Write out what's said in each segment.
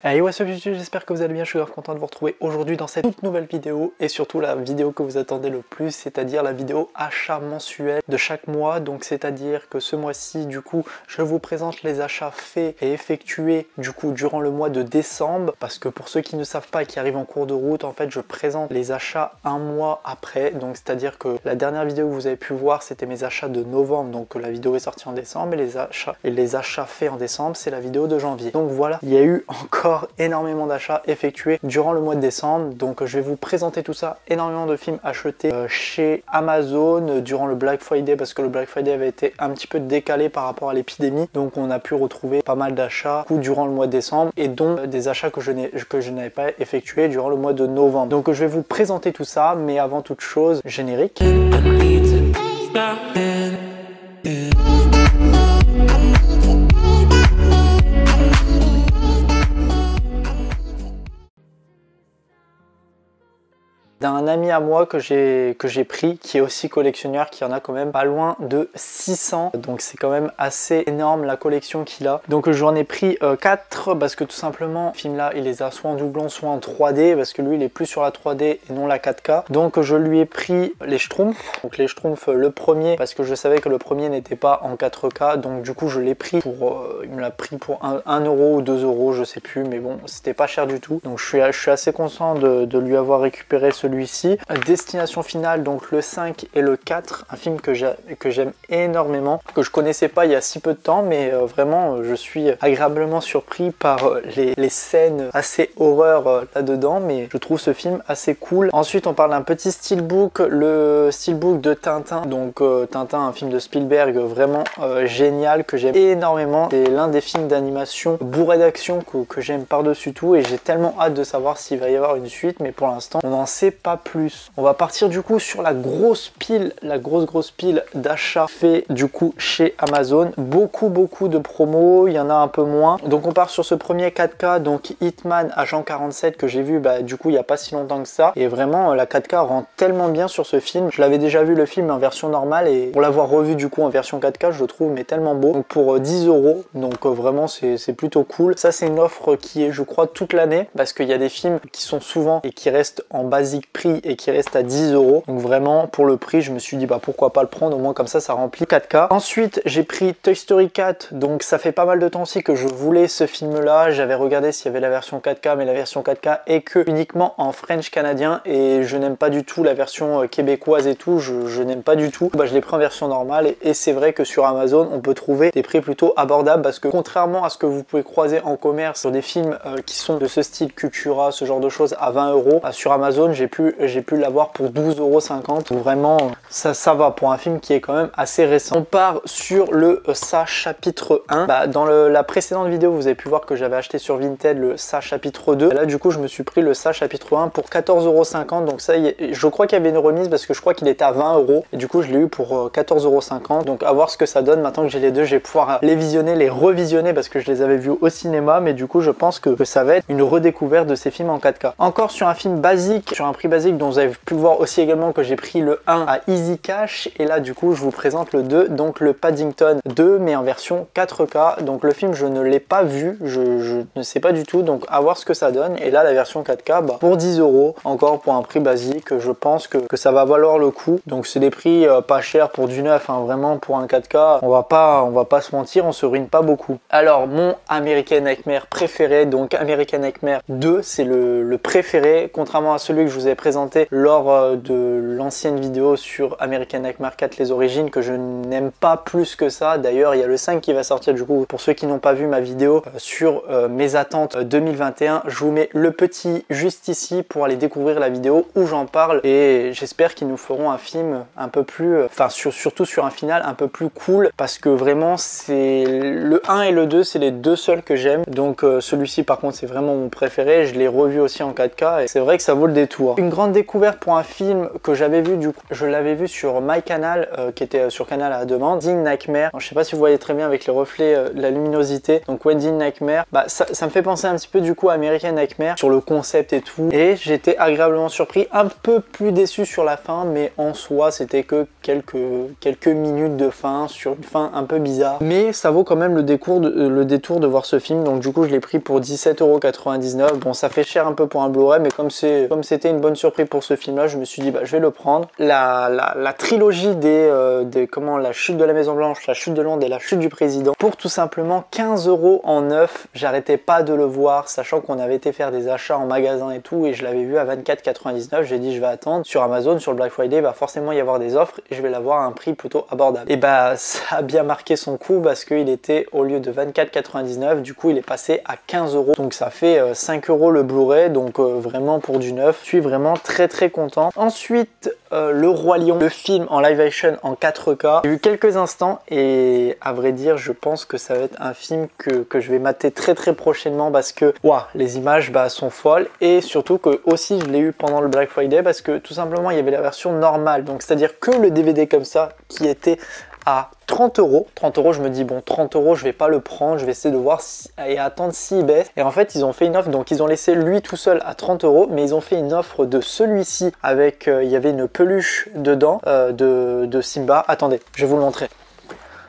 Hey, what's up YouTube, j'espère que vous allez bien, je suis grave content de vous retrouver aujourd'hui dans cette toute nouvelle vidéo et surtout la vidéo que vous attendez le plus, c'est-à-dire la vidéo achat mensuel de chaque mois. Donc c'est-à-dire que ce mois-ci, du coup, je vous présente les achats faits et effectués du coup durant le mois de décembre, parce que pour ceux qui ne savent pas et qui arrivent en cours de route, en fait je présente les achats un mois après. Donc c'est-à-dire que la dernière vidéo que vous avez pu voir, c'était mes achats de novembre, donc la vidéo est sortie en décembre, et les achats faits en décembre, c'est la vidéo de janvier. Donc voilà, il y a eu encore énormément d'achats effectués durant le mois de décembre, donc je vais vous présenter tout ça, énormément de films achetés chez Amazon durant le Black Friday, parce que le Black Friday avait été un petit peu décalé par rapport à l'épidémie, donc on a pu retrouver pas mal d'achats durant le mois de décembre et dont des achats que je n'avais pas effectués durant le mois de novembre. Donc je vais vous présenter tout ça, mais avant toute chose, générique. D'un ami à moi que j'ai pris, qui est aussi collectionneur, qui en a quand même pas loin de 600, donc c'est quand même assez énorme la collection qu'il a. Donc j'en ai pris 4 parce que tout simplement ce film là il les a soit en doublon soit en 3D, parce que lui il est plus sur la 3D et non la 4K. Donc je lui ai pris les Schtroumpfs, donc les Schtroumpfs le premier, parce que je savais que le premier n'était pas en 4K, donc du coup je l'ai pris pour il me l'a pris pour 1 euro ou 2 euros, je sais plus, mais bon c'était pas cher du tout, donc je suis assez content de lui avoir récupéré celui-ci. Destination finale, donc le 5 et le 4, un film que j'aime énormément, que je connaissais pas il y a si peu de temps, mais vraiment je suis agréablement surpris par les scènes assez horreur là-dedans, mais je trouve ce film assez cool. Ensuite on parle d'un petit steelbook, le steelbook de Tintin, donc Tintin, un film de Spielberg vraiment génial, que j'aime énormément. C'est l'un des films d'animation bourré d'action que j'aime par-dessus tout, et j'ai tellement hâte de savoir s'il va y avoir une suite, mais pour l'instant on n'en sait pas plus. On va partir du coup sur la grosse pile, la grosse pile d'achats faits du coup chez Amazon. Beaucoup de promos, il y en a un peu moins. Donc on part sur ce premier 4K, donc Hitman Agent 47, que j'ai vu du coup il n'y a pas si longtemps que ça, et vraiment la 4K rend tellement bien sur ce film. Je l'avais déjà vu le film en version normale, et pour l'avoir revu du coup en version 4K, je le trouve mais tellement beau. Donc pour 10 euros, donc vraiment c'est plutôt cool. Ça c'est une offre qui est je crois toute l'année, parce qu'il y a des films qui sont souvent et qui restent en basique prix et qui reste à 10 euros. Donc vraiment pour le prix je me suis dit pourquoi pas le prendre, au moins comme ça remplit 4K. Ensuite j'ai pris Toy Story 4, donc ça fait pas mal de temps aussi que je voulais ce film là. J'avais regardé s'il y avait la version 4K, mais la version 4K est que uniquement en French canadien, et je n'aime pas du tout la version québécoise et tout, je n'aime pas du tout. Je l'ai pris en version normale, et c'est vrai que sur Amazon on peut trouver des prix plutôt abordables, parce que contrairement à ce que vous pouvez croiser en commerce sur des films qui sont de ce style Cultura, ce genre de choses, à 20 euros, sur Amazon j'ai pu l'avoir pour 12,50 €. Vraiment ça va pour un film qui est quand même assez récent. On part sur le Ça chapitre 1. Dans la précédente vidéo vous avez pu voir que j'avais acheté sur Vinted le Ça chapitre 2. Là du coup je me suis pris le Ça chapitre 1 pour 14,50 €. Donc ça je crois qu'il y avait une remise, parce que je crois qu'il était à 20 €, et du coup je l'ai eu pour 14,50 €. Donc à voir ce que ça donne. Maintenant que j'ai les deux, je vais pouvoir les visionner, les revisionner, parce que je les avais vus au cinéma, mais du coup je pense que ça va être une redécouverte de ces films en 4K. Encore sur un film basique, sur un prix basique, dont vous avez pu voir aussi également que j'ai pris le 1 à Easy Cash, et là du coup je vous présente le 2, donc le Paddington 2, mais en version 4K. donc le film je ne l'ai pas vu, je ne sais pas du tout, donc à voir ce que ça donne. Et là la version 4K pour 10 €, encore pour un prix basique, je pense que ça va valoir le coup. Donc c'est des prix pas chers pour du neuf, vraiment pour un 4K on va pas se mentir, on se ruine pas beaucoup. Alors mon American Nightmare préféré, donc American Nightmare 2, c'est le préféré, contrairement à celui que je vous ai présenté lors de l'ancienne vidéo sur American Nightmare 4 les origines, que je n'aime pas plus que ça. D'ailleurs il y a le 5 qui va sortir, du coup pour ceux qui n'ont pas vu ma vidéo sur mes attentes 2021, je vous mets le petit juste ici pour aller découvrir la vidéo où j'en parle, et j'espère qu'ils nous feront un film un peu plus, surtout sur un final un peu plus cool, parce que vraiment c'est le 1 et le 2, c'est les deux seuls que j'aime. Donc celui-ci par contre c'est vraiment mon préféré, je l'ai revu aussi en 4K, et c'est vrai que ça vaut le détour. Une grande découverte pour un film que j'avais vu, du coup je l'avais vu sur MyCanal, qui était sur Canal à la demande, Wedding Nightmare. Alors, je sais pas si vous voyez très bien avec les reflets, la luminosité. Donc Wedding Nightmare, bah, ça me fait penser un petit peu du coup à American Nightmare sur le concept et tout. Et j'étais agréablement surpris, un peu plus déçu sur la fin, mais en soi c'était que quelques minutes de fin, sur une fin un peu bizarre. Mais ça vaut quand même le détour de voir ce film. Donc du coup je l'ai pris pour 17,99 €. Bon, ça fait cher un peu pour un Blu-ray, mais comme c'était une bonne surprise pour ce film là, je me suis dit bah je vais le prendre. La trilogie comment la chute de la Maison Blanche, la chute de Londres et la chute du président, pour tout simplement 15 € en neuf. J'arrêtais pas de le voir, sachant qu'on avait été faire des achats en magasin et tout, et je l'avais vu à 24,99 €. J'ai dit je vais attendre sur Amazon, sur le Black Friday, il va forcément y avoir des offres et je vais l'avoir à un prix plutôt abordable. Et bah ça a bien marqué son coup, parce qu'il était, au lieu de 24,99 €, du coup il est passé à 15 €. Donc ça fait 5 € le Blu-ray, donc vraiment pour du neuf. Je suis vraiment très content. Ensuite Le Roi Lion, le film en live action en 4K. J'ai eu quelques instants et à vrai dire je pense que ça va être un film que je vais mater très prochainement, parce que waouh, les images sont folles, et surtout que aussi je l'ai eu pendant le Black Friday, parce que tout simplement il y avait la version normale, donc c'est à dire que le DVD comme ça qui était à 30 €. 30 €, je me dis bon, 30 € je vais pas le prendre, je vais essayer de voir et attendre s'il baisse. Et en fait ils ont fait une offre, donc ils ont laissé lui tout seul à 30 €, mais ils ont fait une offre de celui-ci avec il y avait une peluche dedans de Simba. Attendez, je vais vous le montrer.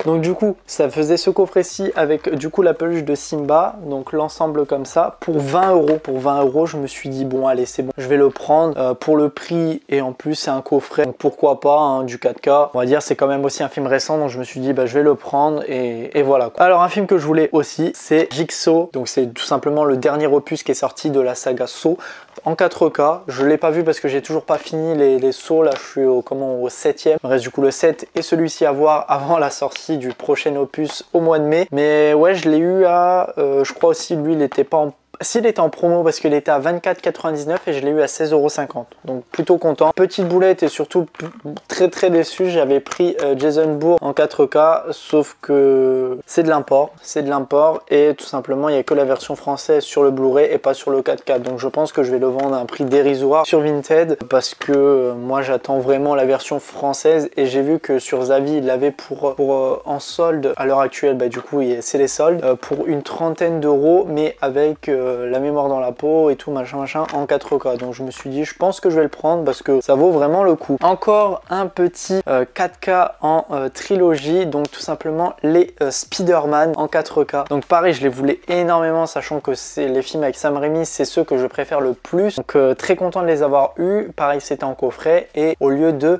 Donc du coup ça faisait ce coffret-ci avec du coup la peluche de Simba, donc l'ensemble comme ça, pour 20 €. Pour 20 € je me suis dit bon allez c'est bon, je vais le prendre pour le prix, et en plus c'est un coffret, donc pourquoi pas, hein, du 4K. On va dire c'est quand même aussi un film récent, donc je me suis dit bah je vais le prendre, et voilà quoi. Alors un film que je voulais aussi, c'est Jigsaw, donc c'est tout simplement le dernier opus qui est sorti de la saga Saw en 4K. Je l'ai pas vu parce que j'ai toujours pas fini les Saw, là je suis au 7e. Il me reste du coup le 7 et celui-ci à voir avant la sortie du prochain opus au mois de mai. Mais ouais, je l'ai eu à je crois aussi lui il était pas en s'il était en promo, parce qu'il était à 24,99 € et je l'ai eu à 16,50 €. Donc plutôt content. Petite boulette et surtout très déçu. J'avais pris Jason Bourne en 4K, sauf que c'est de l'import. C'est de l'import, et tout simplement il n'y a que la version française sur le Blu-ray et pas sur le 4K. Donc je pense que je vais le vendre à un prix dérisoire sur Vinted, parce que moi j'attends vraiment la version française, et j'ai vu que sur Zavi il l'avait pour en solde à l'heure actuelle. Bah du coup c'est les soldes pour une trentaine d'euros, mais avec la mémoire dans la peau et tout machin en 4K. Donc je me suis dit je pense que je vais le prendre, parce que ça vaut vraiment le coup. Encore un petit 4K en trilogie, donc tout simplement les Spider-Man en 4K. Donc pareil, je les voulais énormément, sachant que c'est les films avec Sam Raimi, c'est ceux que je préfère le plus. Donc très content de les avoir eu. Pareil, c'était en coffret, et au lieu de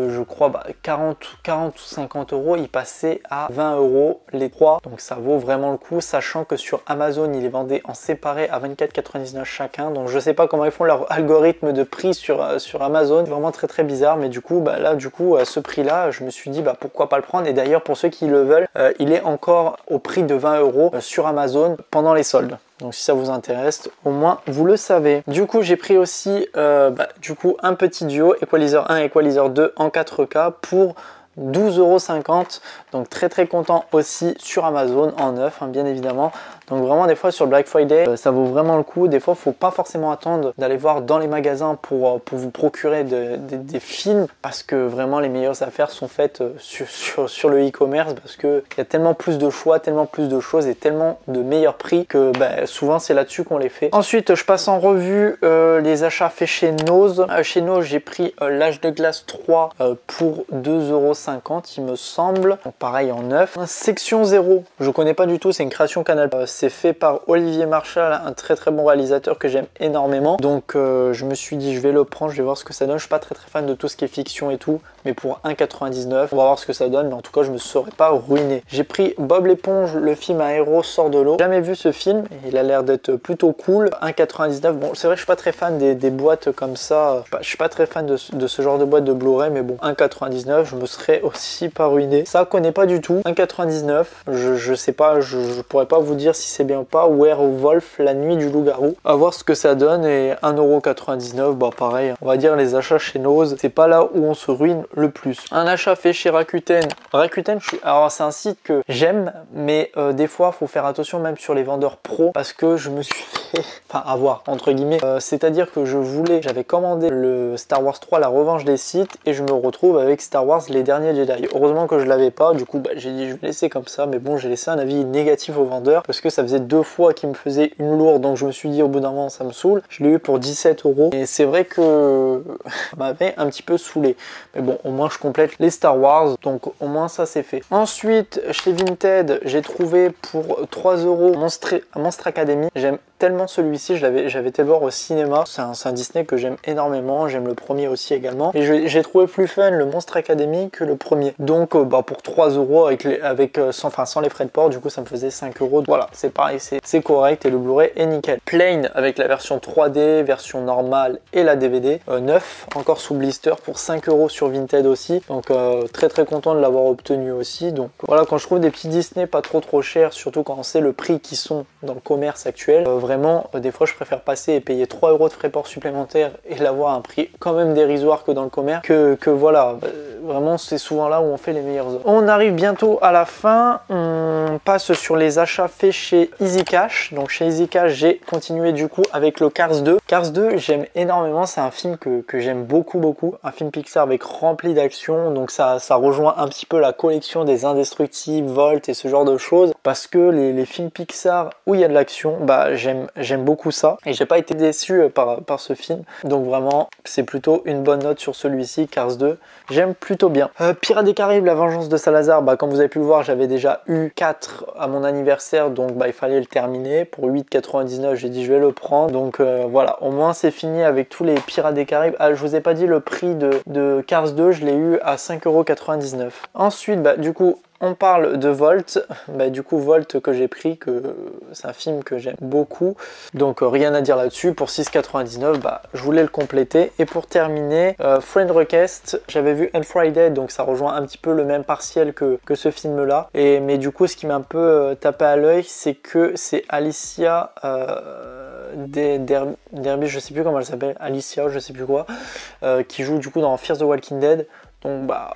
je crois 40 ou 50 €, il passait à 20 € les trois. Donc ça vaut vraiment le coup, sachant que sur Amazon il est vendé en séparé à 24,99 € chacun. Donc je sais pas comment ils font leur algorithme de prix sur Amazon, vraiment très bizarre. Mais du coup là du coup à ce prix là, je me suis dit bah pourquoi pas le prendre. Et d'ailleurs pour ceux qui le veulent, il est encore au prix de 20 € sur Amazon pendant les soldes. Donc si ça vous intéresse, au moins vous le savez. Du coup j'ai pris aussi un petit duo Equalizer 1 et Equalizer 2 en 4K pour 12,50 €. Donc très content aussi sur Amazon en neuf, hein, bien évidemment. Donc vraiment des fois sur Black Friday ça vaut vraiment le coup. Des fois faut pas forcément attendre d'aller voir dans les magasins pour vous procurer des films, parce que vraiment les meilleures affaires sont faites sur le e-commerce, parce que il y a tellement plus de choix, tellement plus de choses et tellement de meilleurs prix que souvent c'est là-dessus qu'on les fait. Ensuite je passe en revue les achats faits chez Nose. Chez Nose j'ai pris l'Âge de Glace 3 pour 2,50 € il me semble. Donc pareil en neuf. Section 0, je connais pas du tout, c'est une création Canal. C'est fait par Olivier Marchal, un très bon réalisateur que j'aime énormément. Donc je me suis dit je vais le prendre, je vais voir ce que ça donne. Je suis pas très fan de tout ce qui est fiction et tout, mais pour 1,99 €, on va voir ce que ça donne. Mais en tout cas je me serais pas ruiné. J'ai pris Bob l'éponge, le film Un héros sort de l'eau. J'ai jamais vu ce film, il a l'air d'être plutôt cool. 1,99 €. Bon c'est vrai que je suis pas très fan des boîtes comme ça. Je suis pas très fan de ce genre de boîte de Blu-ray, mais bon 1,99 €, je me serais aussi pas ruiné. Ça connaît pas du tout. 1,99 €, je sais pas, je pourrais pas vous dire si si c'est bien ou pas. Werewolf, la nuit du loup-garou. À voir ce que ça donne. Et 1,99€, bah pareil, on va dire les achats chez Nose, c'est pas là où on se ruine le plus. Un achat fait chez Rakuten. Rakuten, alors c'est un site que j'aime, mais des fois faut faire attention même sur les vendeurs pro, parce que je me suis fait, enfin avoir entre guillemets, c'est-à-dire que j'avais commandé le Star Wars 3 la revanche des Sith et je me retrouve avec Star Wars les derniers Jedi. Heureusement que je l'avais pas, du coup bah, j'ai dit je vais laisser comme ça, mais bon j'ai laissé un avis négatif au vendeur parce que ça faisait 2 fois qu'il me faisait une lourde, donc je me suis dit au bout d'un moment ça me saoule. Je l'ai eu pour 17€ et c'est vrai que ça m'avait un petit peu saoulé, mais bon au moins je complète les Star Wars, donc au moins ça c'est fait. Ensuite chez Vinted j'ai trouvé pour 3€ Monster Academy. J'aime tellement celui-ci, j'avais été le voir au cinéma. C'est un Disney que j'aime énormément, j'aime le premier aussi également, et j'ai trouvé plus fun le Monster Academy que le premier. Donc bah, pour 3€ sans les frais de port, du coup ça me faisait 5€. Voilà, c'est pareil, c'est correct et le Blu-ray est nickel. Plain avec la version 3D, version normale et la DVD, neuf, encore sous blister pour 5€ sur Vinted aussi. Donc très très content de l'avoir obtenu aussi. Donc voilà, quand je trouve des petits Disney pas trop chers, surtout quand on sait le prix qui sont dans le commerce actuel, vraiment des fois je préfère passer et payer 3€ de frais port supplémentaires et l'avoir à un prix quand même dérisoire que dans le commerce, que voilà, vraiment c'est souvent là où on fait les meilleures offres. On arrive bientôt à la fin, on passe sur les achats faits chez Easy Cash. Donc chez Easy Cash j'ai continué du coup avec le Cars 2. Cars 2 j'aime énormément, c'est un film que j'aime beaucoup, un film Pixar avec rempli d'action, donc ça rejoint un petit peu la collection des Indestructibles, Volt et ce genre de choses, parce que les films Pixar où il y a de l'action, bah j'aime beaucoup ça, et j'ai pas été déçu par ce film, donc vraiment c'est plutôt une bonne note sur celui-ci. Cars 2 j'aime plutôt bien. Pirates des Caraïbes, la vengeance de Salazar, bah comme vous avez pu le voir j'avais déjà eu 4 à mon anniversaire, donc bah il fallait le terminer. Pour 8,99 j'ai dit je vais le prendre, donc voilà, au moins c'est fini avec tous les Pirates des Caraïbes. Ah, je vous ai pas dit le prix de Cars 2, je l'ai eu à 5,99€. Ensuite bah du coup on parle de Volt, bah, du coup Volt que j'ai pris, que c'est un film que j'aime beaucoup, donc rien à dire là-dessus. Pour 6,99 bah, je voulais le compléter. Et pour terminer, Friend Request, j'avais vu Unfriended, donc ça rejoint un petit peu le même partiel que ce film là, mais du coup ce qui m'a un peu tapé à l'œil, c'est que c'est Alicia Derby, je sais plus comment elle s'appelle, Alicia je sais plus quoi, qui joue du coup dans Fear the Walking Dead, donc bah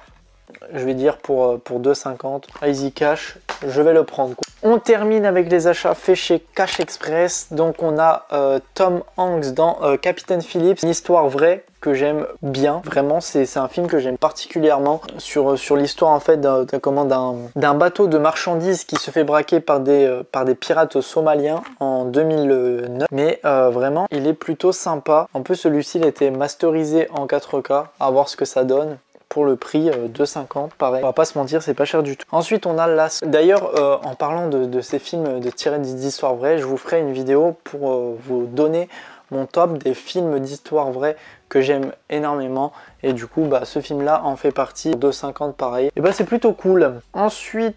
je vais dire pour 2,50 à Easy Cash, je vais le prendre quoi. On termine avec les achats faits chez Cash Express. Donc on a Tom Hanks dans Captain Phillips, une histoire vraie que j'aime bien, vraiment c'est un film que j'aime particulièrement, sur l'histoire en fait d'un bateau de marchandises qui se fait braquer par des pirates somaliens en 2009, mais vraiment il est plutôt sympa. En plus celui-ci il a été masterisé en 4K, à voir ce que ça donne. Pour le prix 2,50, pareil, on va pas se mentir, c'est pas cher du tout. Ensuite on a Last. D'ailleurs en parlant de ces films tirés d'histoires vraies, je vous ferai une vidéo pour vous donner mon top des films d'histoire vraie que j'aime énormément, et du coup bah ce film là en fait partie. 2,50 pareil, et bah c'est plutôt cool. Ensuite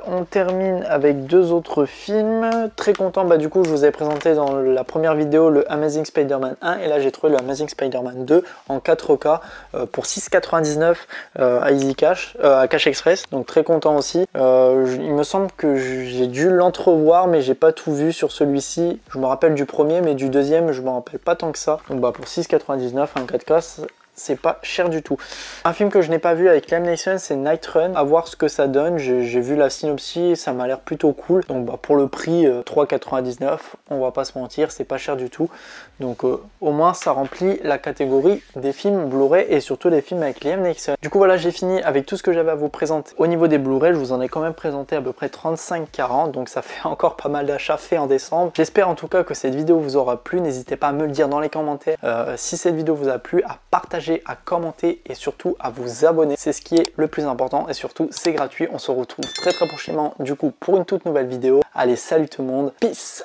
on termine avec 2 autres films. Très content, bah du coup je vous ai présenté dans la première vidéo le Amazing Spider-Man 1, et là j'ai trouvé le Amazing Spider-Man 2 en 4K pour 6,99 à Easy Cash, à Cash Express, donc très content aussi. Il me semble que j'ai dû l'entrevoir, mais j'ai pas tout vu sur celui-ci. Je me rappelle du premier, mais du deuxième je me rappelle pas tant que ça. Donc bah pour 6,99 en 4K, c'est pas cher du tout. Un film que je n'ai pas vu avec Liam Neeson, c'est Night Run. À voir ce que ça donne. J'ai vu la synopsis, ça m'a l'air plutôt cool. Donc bah, pour le prix 3,99, on va pas se mentir, c'est pas cher du tout. Donc au moins ça remplit la catégorie des films Blu-ray, et surtout les films avec Liam Neeson. Du coup voilà, j'ai fini avec tout ce que j'avais à vous présenter. Au niveau des Blu-ray, je vous en ai quand même présenté à peu près 35-40, donc ça fait encore pas mal d'achats faits en décembre. J'espère en tout cas que cette vidéo vous aura plu. N'hésitez pas à me le dire dans les commentaires si cette vidéo vous a plu, à partager, à commenter et surtout à vous abonner. C'est ce qui est le plus important, et surtout c'est gratuit. On se retrouve très prochainement du coup pour une toute nouvelle vidéo. Allez, salut tout le monde, peace.